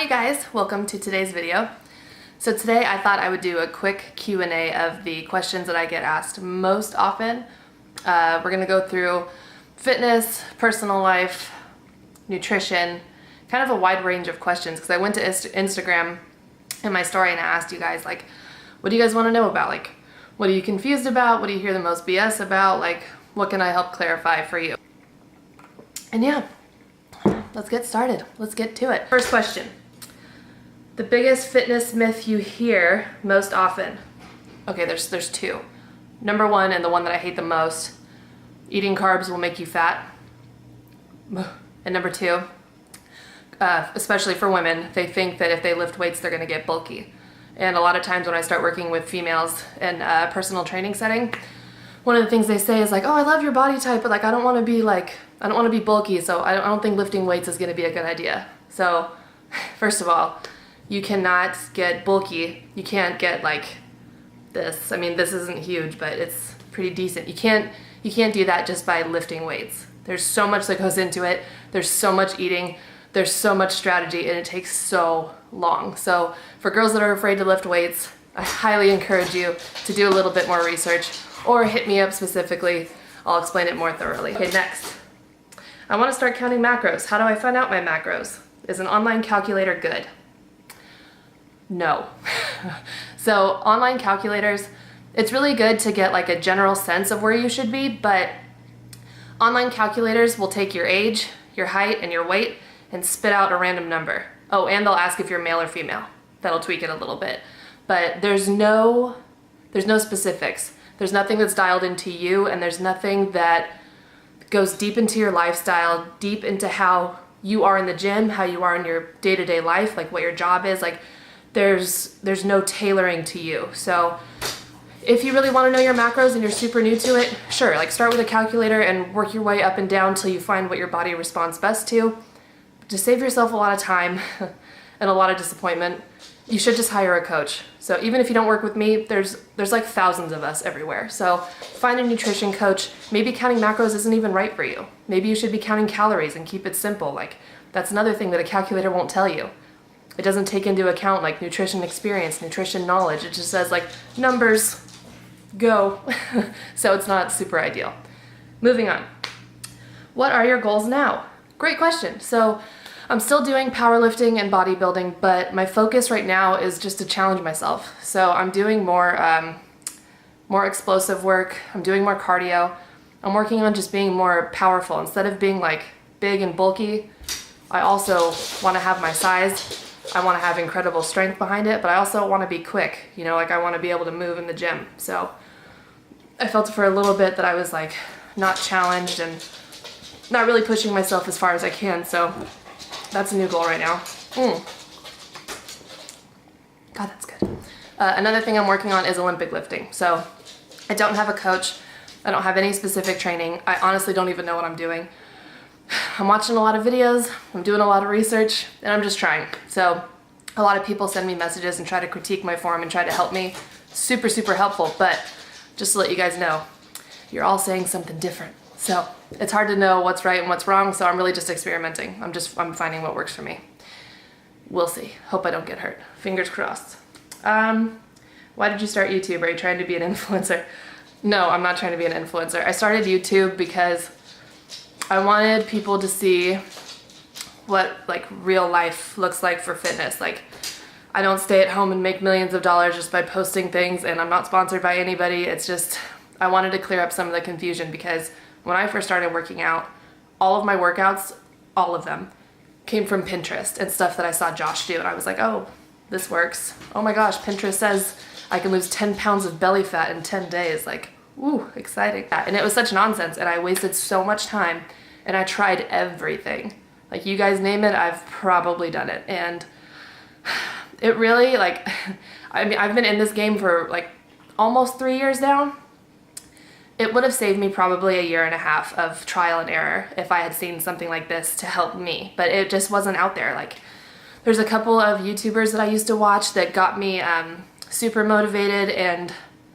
Hey guys, welcome to today's video. So today I thought I would do a quick Q&A of the questions that I get asked most often. We're going to go through fitness, personal life, nutrition, kind of a wide range of questions because I went to Instagram in my story and I asked you guys, like, what do you guys want to know about? Like, what are you confused about? What do you hear the most BS about? Like, what can I help clarify for you? And yeah, let's get started. Let's get to it. First question. The biggest fitness myth you hear most often. Okay, there's two. Number one, and the one that I hate the most, eating carbs will make you fat. And number two, especially for women, they think that if they lift weights, they're gonna get bulky. And a lot of times when I start working with females in a personal training setting, one of the things they say is like, oh, I love your body type, but like, I don't wanna be bulky, so I don't think lifting weights is gonna be a good idea. So, first of all, you cannot get bulky. You can't get like this. I mean, this isn't huge, but it's pretty decent. You can't do that just by lifting weights. There's so much that goes into it. There's so much eating. There's so much strategy, and it takes so long. So for girls that are afraid to lift weights, I highly encourage you to do a little bit more research or hit me up specifically. I'll explain it more thoroughly. Okay, next. I want to start counting macros. How do I find out my macros? Is an online calculator good? No. So online calculators, it's really good to get like a general sense of where you should be, but online calculators will take your age, your height, and your weight and spit out a random number. Oh, and they'll ask if you're male or female. That'll tweak it a little bit. But there's no specifics. There's nothing that's dialed into you, and there's nothing that goes deep into your lifestyle, deep into how you are in the gym, how you are in your day-to-day life, like what your job is. Like there's no tailoring to you. So if you really want to know your macros and you're super new to it, sure, like start with a calculator and work your way up and down till you find what your body responds best to. But to save yourself a lot of time and a lot of disappointment, you should just hire a coach. So even if you don't work with me, there's like thousands of us everywhere. So find a nutrition coach. Maybe counting macros isn't even right for you. Maybe you should be counting calories and keep it simple. Like that's another thing that a calculator won't tell you. It doesn't take into account like nutrition experience, nutrition knowledge. It just says like numbers, go. So it's not super ideal. Moving on. What are your goals now? Great question. So I'm still doing powerlifting and bodybuilding, but my focus right now is just to challenge myself. So I'm doing more explosive work. I'm doing more cardio. I'm working on just being more powerful. Instead of being like big and bulky, I also want to have my size. I want to have incredible strength behind it, but I also want to be quick. You know, like I want to be able to move in the gym. So I felt for a little bit that I was like not challenged and not really pushing myself as far as I can. So that's a new goal right now. God, that's good. Another thing I'm working on is Olympic lifting. So I don't have a coach. I don't have any specific training. I honestly don't even know what I'm doing. I'm watching a lot of videos, I'm doing a lot of research, and I'm just trying. So a lot of people send me messages and try to critique my form and try to help me. Super, super helpful, but just to let you guys know, you're all saying something different. So it's hard to know what's right and what's wrong, so I'm really just experimenting. I'm finding what works for me. We'll see. Hope I don't get hurt. Fingers crossed. Why did you start YouTube? Are you trying to be an influencer? No, I'm not trying to be an influencer. I started YouTube because I wanted people to see what like real life looks like for fitness. Like I don't stay at home and make millions of dollars just by posting things, and I'm not sponsored by anybody. It's just, I wanted to clear up some of the confusion because when I first started working out, all of my workouts, all of them, came from Pinterest and stuff that I saw Josh do. And I was like, oh, this works. Oh my gosh, Pinterest says I can lose 10 pounds of belly fat in 10 days. Like, ooh, exciting. And it was such nonsense, and I wasted so much time, and I tried everything. Like, you guys name it, I've probably done it. And it really, like, I mean, I've been in this game for like almost 3 years now. It would have saved me probably a year and a half of trial and error if I had seen something like this to help me, but it just wasn't out there. Like, there's a couple of YouTubers that I used to watch that got me super motivated, and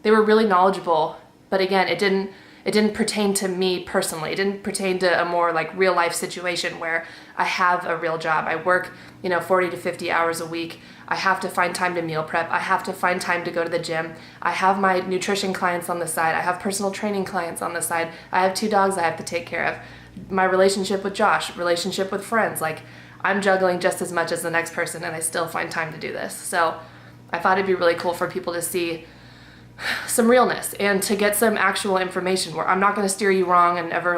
they were really knowledgeable, but again, it didn't it didn't pertain to me personally. It didn't pertain to a more like real life situation where I have a real job. I work, 40 to 50 hours a week. I have to find time to meal prep. I have to find time to go to the gym. I have my nutrition clients on the side. I have personal training clients on the side. I have 2 dogs I have to take care of. My relationship with Josh, relationship with friends. Like, I'm juggling just as much as the next person, and I still find time to do this. So I thought it'd be really cool for people to see some realness and to get some actual information where I'm not going to steer you wrong and ever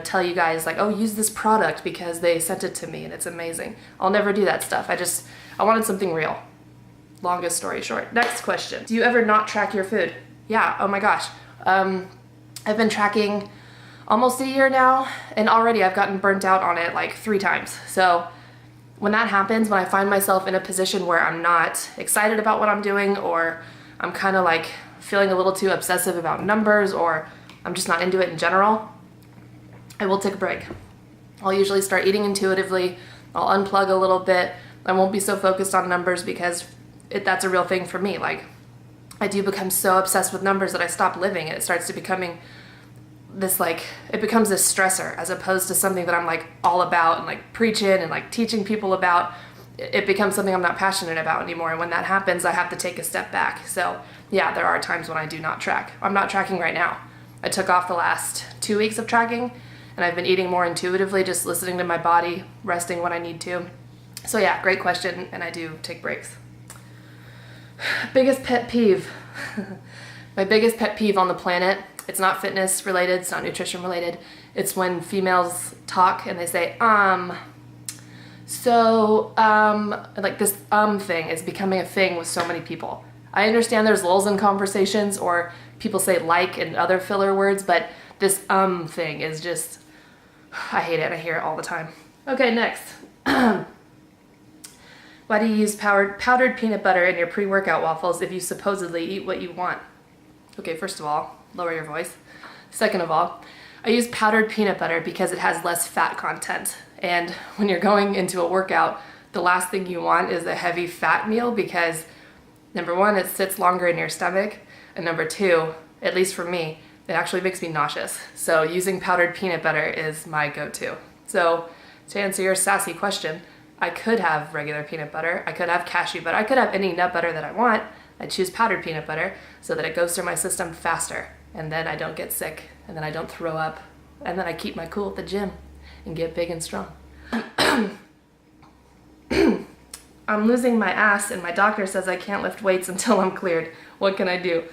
tell you guys like, oh, use this product because they sent it to me and it's amazing. I'll never do that stuff. I wanted something real. Longest story short. Next question. Do you ever not track your food? Yeah. Oh my gosh. I've been tracking almost a year now, and already I've gotten burnt out on it like 3 times. So when that happens, when I find myself in a position where I'm not excited about what I'm doing, or I'm kind of like feeling a little too obsessive about numbers, or I'm just not into it in general, I will take a break. I'll usually start eating intuitively. I'll unplug a little bit. I won't be so focused on numbers because that's a real thing for me. Like, I do become so obsessed with numbers that I stop living, and it starts to becoming this it becomes this stressor as opposed to something that I'm like all about and like preaching and like teaching people about. It becomes something I'm not passionate about anymore, and when that happens, I have to take a step back. So yeah, there are times when I do not track. I'm not tracking right now. I took off the last 2 weeks of tracking, and I've been eating more intuitively, just listening to my body, resting when I need to. So yeah, great question, and I do take breaks. Biggest pet peeve. My biggest pet peeve on the planet, it's not fitness related, it's not nutrition related, it's when females talk and they say, like this thing is becoming a thing with so many people. I understand there's lulls in conversations, or people say like and other filler words, but this thing is just, I hate it. I hear it all the time. Okay, next. Why do you use powdered peanut butter in your pre-workout waffles if you supposedly eat what you want? Okay, first of all, lower your voice. Second of all, I use powdered peanut butter because it has less fat content. And when you're going into a workout, the last thing you want is a heavy fat meal because, number 1, it sits longer in your stomach, and number 2, at least for me, it actually makes me nauseous. So using powdered peanut butter is my go-to. So to answer your sassy question, I could have regular peanut butter, I could have cashew butter, I could have any nut butter that I want. I choose powdered peanut butter so that it goes through my system faster, and then I don't get sick, and then I don't throw up, and then I keep my cool at the gym and get big and strong. I'm losing my ass, and my doctor says I can't lift weights until I'm cleared. What can I do?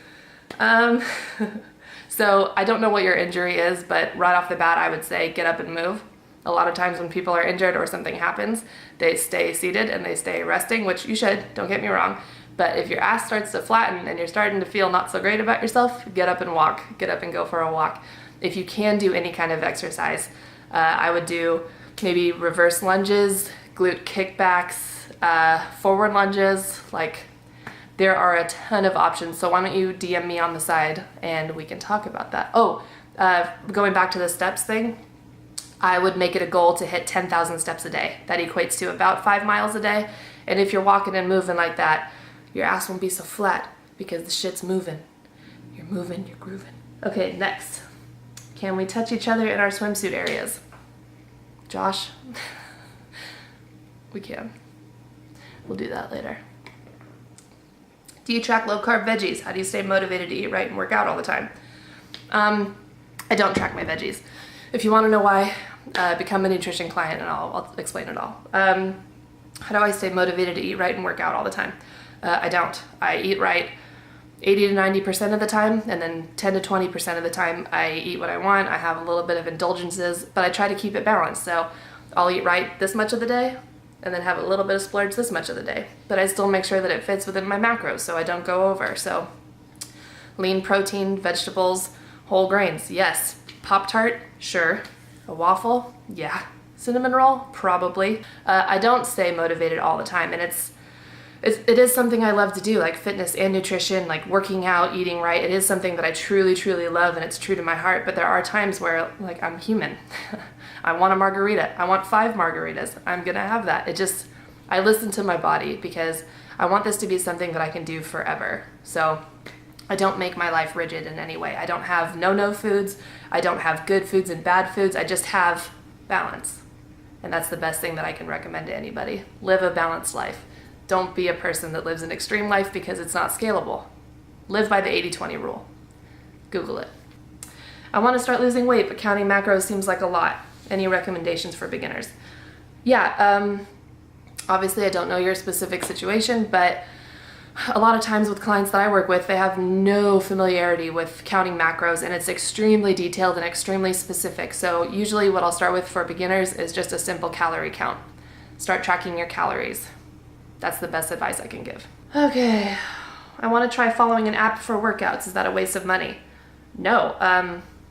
So I don't know what your injury is, but right off the bat, I would say get up and move. A lot of times when people are injured or something happens, they stay seated and they stay resting, which you should, don't get me wrong. But if your ass starts to flatten and you're starting to feel not so great about yourself, get up and walk. Get up and go for a walk. If you can do any kind of exercise, I would do maybe reverse lunges, glute kickbacks, forward lunges. Like, there are a ton of options. So why don't you DM me on the side and we can talk about that. Oh, going back to the steps thing, I would make it a goal to hit 10,000 steps a day. That equates to about 5 miles a day. And if you're walking and moving like that, your ass won't be so flat because the shit's moving. You're moving, you're grooving. Okay, next. Can we touch each other in our swimsuit areas? Josh? We can. We'll do that later. Do you track low carb veggies? How do you stay motivated to eat right and work out all the time? I don't track my veggies. If you want to know why, become a nutrition client and I'll explain it all. How do I stay motivated to eat right and work out all the time? I don't. I eat right 80 to 90% of the time, and then 10 to 20% of the time I eat what I want. I have a little bit of indulgences, but I try to keep it balanced. So I'll eat right this much of the day, and then have a little bit of splurge this much of the day. But I still make sure that it fits within my macros so I don't go over. So lean protein, vegetables, whole grains, yes. Pop-Tart, sure. A waffle, yeah. Cinnamon roll, probably. I don't stay motivated all the time, and it is something I love to do, like fitness and nutrition, like working out, eating right. It is something that I truly, truly love, and it's true to my heart, but there are times where, like, I'm human. I want a margarita. I want 5 margaritas. I'm gonna have that. I listen to my body because I want this to be something that I can do forever. So I don't make my life rigid in any way. I don't have no foods. I don't have good foods and bad foods. I just have balance. And that's the best thing that I can recommend to anybody. Live a balanced life. Don't be a person that lives an extreme life because it's not scalable. Live by the 80-20 rule. Google it. I want to start losing weight, but counting macros seems like a lot. Any recommendations for beginners? Yeah, obviously I don't know your specific situation, but a lot of times with clients that I work with, they have no familiarity with counting macros, and it's extremely detailed and extremely specific. So usually what I'll start with for beginners is just a simple calorie count. Start tracking your calories. That's the best advice I can give. Okay, I want to try following an app for workouts. Is that a waste of money? No,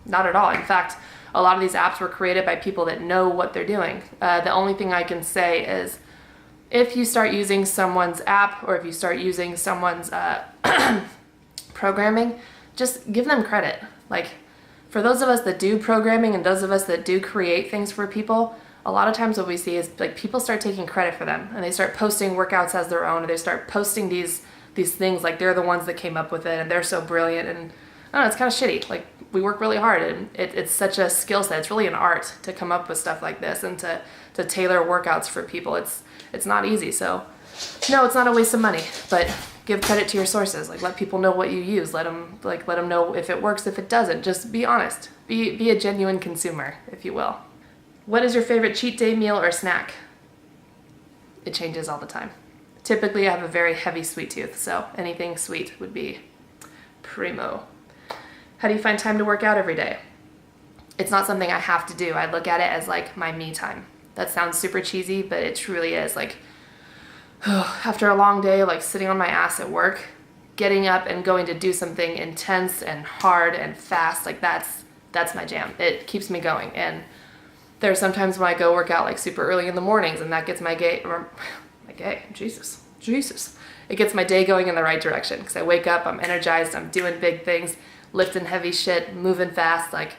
not at all. In fact, a lot of these apps were created by people that know what they're doing. The only thing I can say is if you start using someone's app or if you start using someone's programming, just give them credit. Like, for those of us that do programming and those of us that do create things for people, a lot of times what we see is like people start taking credit for them and they start posting workouts as their own, or they start posting these things like they're the ones that came up with it and they're so brilliant, and I don't know, it's kind of shitty. Like, we work really hard and it's such a skill set. It's really an art to come up with stuff like this and to tailor workouts for people. It's not easy. So no, it's not a waste of money, but give credit to your sources. Like, let people know what you use. Let them know if it works, if it doesn't. Just be honest. Be a genuine consumer, if you will. What is your favorite cheat day meal or snack? It changes all the time. Typically I have a very heavy sweet tooth, so anything sweet would be primo. How do you find time to work out every day? It's not something I have to do. I look at it as like my me time. That sounds super cheesy, but it truly is. Like, after a long day, like sitting on my ass at work, getting up and going to do something intense and hard and fast, like that's my jam. It keeps me going. And there's sometimes when I go work out like super early in the mornings, and that gets Jesus. It gets my day going in the right direction because I wake up, I'm energized, I'm doing big things, lifting heavy shit, moving fast, like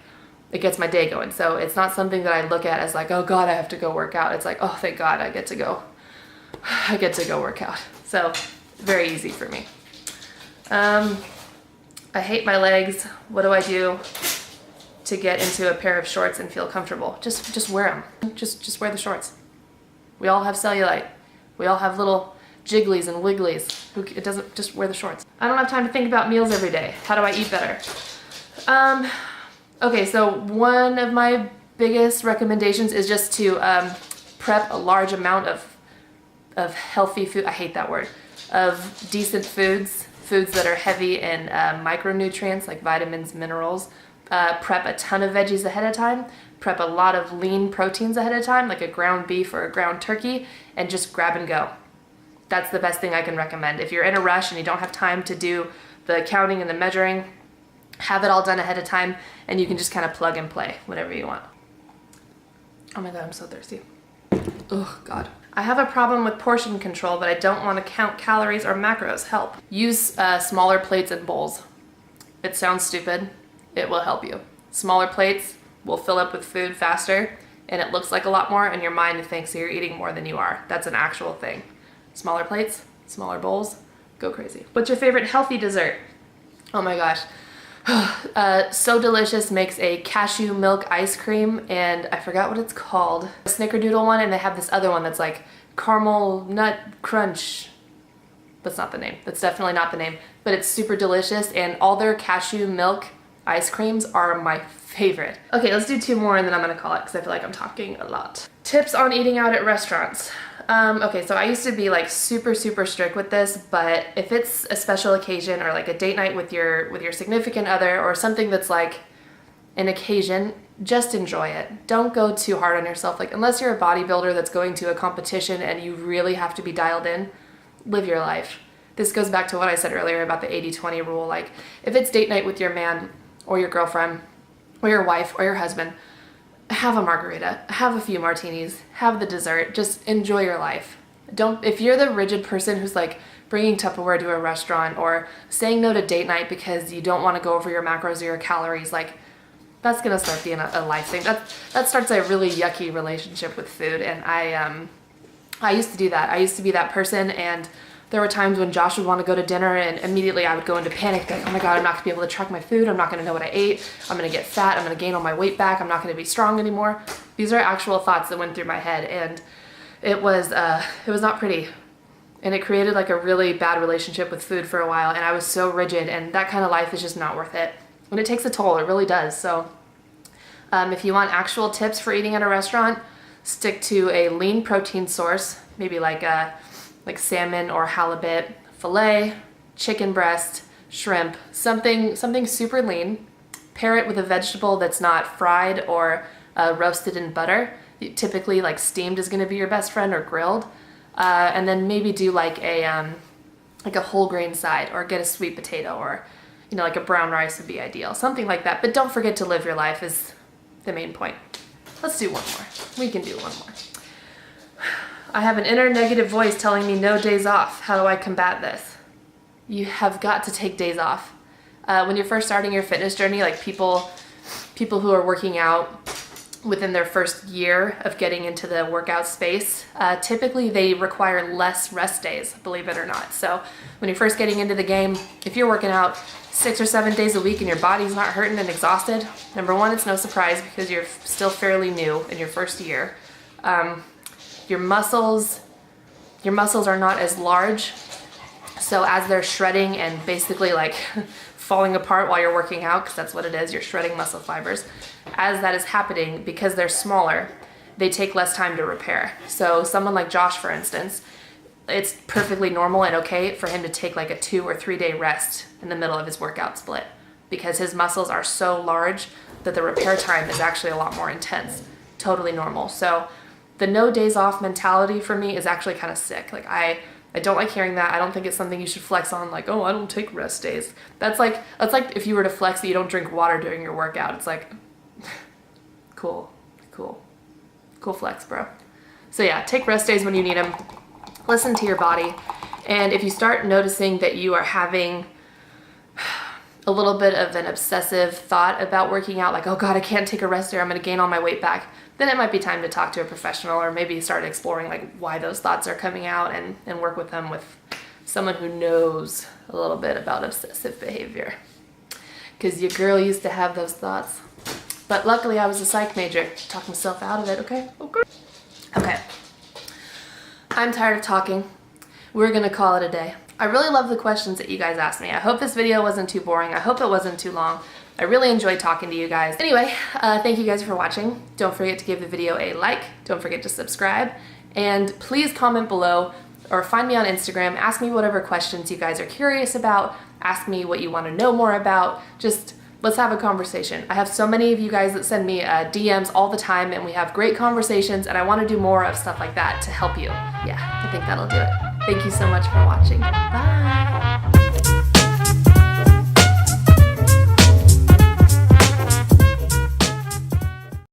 it gets my day going. So it's not something that I look at as like, oh God, I have to go work out. It's like, oh, thank God I get to go work out. So very easy for me. I hate my legs. What do I do to get into a pair of shorts and feel comfortable? Just wear them. Just wear the shorts. We all have cellulite. We all have little jigglies and wigglies. It doesn't, just wear the shorts. I don't have time to think about meals every day. How do I eat better? Okay, so one of my biggest recommendations is just to prep a large amount of healthy food. I hate that word. Of decent foods that are heavy in micronutrients like vitamins, minerals. Prep a ton of veggies ahead of time. Prep a lot of lean proteins ahead of time, like a ground beef or a ground turkey, and just grab and go. That's the best thing I can recommend. If you're in a rush and you don't have time to do the counting and the measuring, have it all done ahead of time, and you can just kind of plug and play whatever you want. Oh my God, I'm so thirsty. Oh God. I have a problem with portion control, but I don't want to count calories or macros. Help. Use smaller plates and bowls. It sounds stupid. It will help you. Smaller plates will fill up with food faster, and it looks like a lot more, and your mind thinks that you're eating more than you are. That's an actual thing. Smaller plates, smaller bowls, go crazy. What's your favorite healthy dessert? Oh my gosh. So Delicious makes a cashew milk ice cream, and I forgot what it's called. A snickerdoodle one, and they have this other one that's like caramel nut crunch. That's not the name. That's definitely not the name, but it's super delicious, and all their cashew milk ice creams are my favorite. Okay, let's do two more and then I'm gonna call it because I feel like I'm talking a lot. Tips on eating out at restaurants. Okay, so I used to be like super strict with this, but if it's a special occasion or like a date night with your significant other or something that's like an occasion, just enjoy it. Don't go too hard on yourself. Like, unless you're a bodybuilder that's going to a competition and you really have to be dialed in, live your life. This goes back to what I said earlier about the 80-20 rule. Like, if it's date night with your man or your girlfriend or your wife or your husband, have a margarita, have a few martinis, have the dessert, just enjoy your life. If you're the rigid person who's like bringing Tupperware to a restaurant or saying no to date night because you don't want to go over your macros or your calories, like, that's gonna start being a life thing. That starts a really yucky relationship with food, and I used to do that. I used to be that person, and There were times when Josh would want to go to dinner and immediately I would go into panic, like, oh my God, I'm not gonna be able to track my food. I'm not gonna know what I ate. I'm gonna get fat. I'm gonna gain all my weight back. I'm not gonna be strong anymore. These are actual thoughts that went through my head, and it was not pretty. And it created like a really bad relationship with food for a while, and I was so rigid, and that kind of life is just not worth it. And it takes a toll, it really does. So if you want actual tips for eating at a restaurant, stick to a lean protein source, maybe like salmon or halibut, filet, chicken breast, shrimp, something super lean. Pair it with a vegetable that's not fried or roasted in butter. Typically like steamed is gonna be your best friend, or grilled. And then maybe do like a whole grain side, or get a sweet potato, or like a brown rice would be ideal. Something like that, but don't forget to live your life is the main point. Let's do one more. We can do one more. I have an inner negative voice telling me no days off. How do I combat this? You have got to take days off. When you're first starting your fitness journey, like people who are working out within their first year of getting into the workout space, typically they require less rest days, believe it or not. So when you're first getting into the game, if you're working out 6 or 7 days a week and your body's not hurting and exhausted, number one, it's no surprise because you're still fairly new in your first year. Your muscles are not as large, so as they're shredding and basically like falling apart while you're working out, because that's what it is, you're shredding muscle fibers. As that is happening, because they're smaller, they take less time to repair. So someone like Josh, for instance, it's perfectly normal and okay for him to take like a 2 or 3 day rest in the middle of his workout split, because his muscles are so large that the repair time is actually a lot more intense. Totally normal. So the no days off mentality for me is actually kind of sick. Like I don't like hearing that. I don't think it's something you should flex on, like, oh, I don't take rest days. That's like if you were to flex that you don't drink water during your workout. It's like, cool flex, bro. So yeah, take rest days when you need them. Listen to your body. And if you start noticing that you are having a little bit of an obsessive thought about working out, like, oh God, I can't take a rest day, I'm gonna gain all my weight back, then it might be time to talk to a professional, or maybe start exploring like why those thoughts are coming out, and work with them, with someone who knows a little bit about obsessive behavior. Because your girl used to have those thoughts. But luckily I was a psych major. Talk myself out of it, okay? Okay. I'm tired of talking. We're gonna call it a day. I really love the questions that you guys asked me. I hope this video wasn't too boring. I hope it wasn't too long. I really enjoyed talking to you guys. Anyway, thank you guys for watching. Don't forget to give the video a like. Don't forget to subscribe. And please comment below, or find me on Instagram. Ask me whatever questions you guys are curious about. Ask me what you want to know more about. Just let's have a conversation. I have so many of you guys that send me DMs all the time, and we have great conversations, and I want to do more of stuff like that to help you. Yeah, I think that'll do it. Thank you so much for watching. Bye.